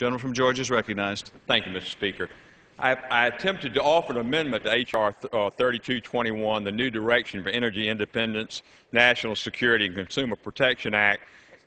Gentleman from Georgia is recognized. Thank you, Mr. Speaker. I attempted to offer an amendment to H.R. 3221, the New Direction for Energy Independence, National Security and Consumer Protection Act,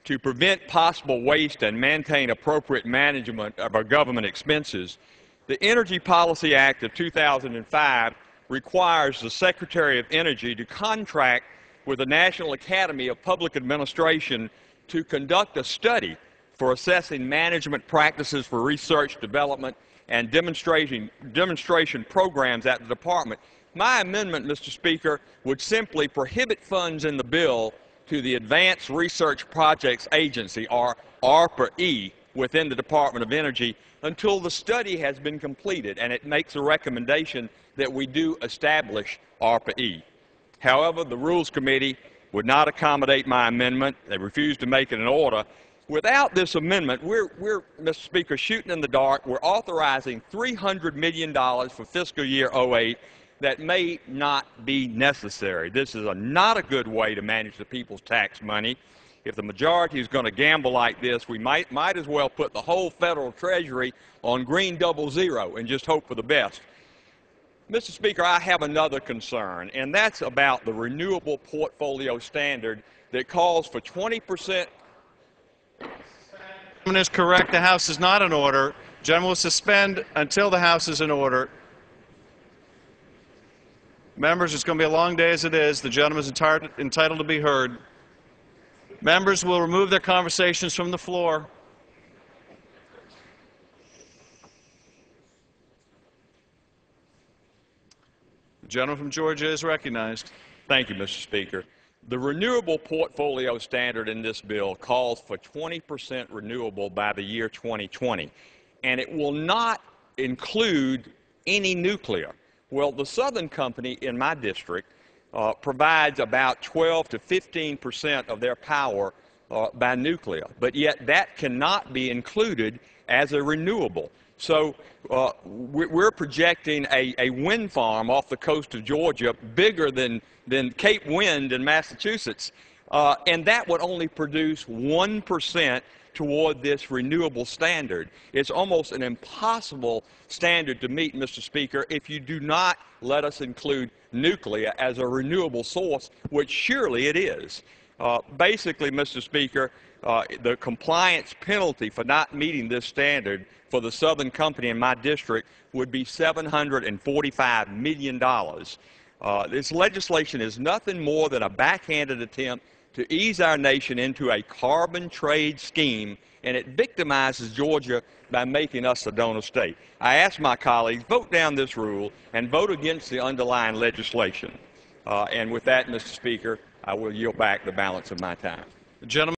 to prevent possible waste and maintain appropriate management of our government expenses. The Energy Policy Act of 2005 requires the Secretary of Energy to contract with the National Academy of Public Administration to conduct a study for assessing management practices for research, development, and demonstration programs at the department. My amendment, Mr. Speaker, would simply prohibit funds in the bill to the Advanced Research Projects Agency, or ARPA-E, within the Department of Energy until the study has been completed, and it makes a recommendation that we do establish ARPA-E. However, the Rules Committee would not accommodate my amendment. They refused to make it an order. Without this amendment, we're, Mr. Speaker, shooting in the dark. We're authorizing $300 million for fiscal year 08 that may not be necessary. This is not a good way to manage the people's tax money. If the majority is going to gamble like this, we might as well put the whole federal treasury on green 00 and just hope for the best. Mr. Speaker, I have another concern, and that's about the renewable portfolio standard that calls for 20%. The gentleman is correct. The House is not in order. The gentleman will suspend until the House is in order. Members, it's going to be a long day as it is. The gentleman is entitled to be heard. Members will remove their conversations from the floor. The gentleman from Georgia is recognized. Thank you, Mr. Speaker. The renewable portfolio standard in this bill calls for 20% renewable by the year 2020, and it will not include any nuclear. Well, the Southern Company in my district provides about 12 to 15% of their power by nuclear, but yet that cannot be included as a renewable. So we're projecting a wind farm off the coast of Georgia bigger than Cape Wind in Massachusetts, and that would only produce 1% toward this renewable standard. It's almost an impossible standard to meet, Mr. Speaker, if you do not let us include nuclear as a renewable source, which surely it is. Basically, Mr. Speaker, the compliance penalty for not meeting this standard for the Southern Company in my district would be $745 million. This legislation is nothing more than a backhanded attempt to ease our nation into a carbon trade scheme, and it victimizes Georgia by making us a donor state. I ask my colleagues, vote down this rule and vote against the underlying legislation. And with that, Mr. Speaker, I will yield back the balance of my time. The gentleman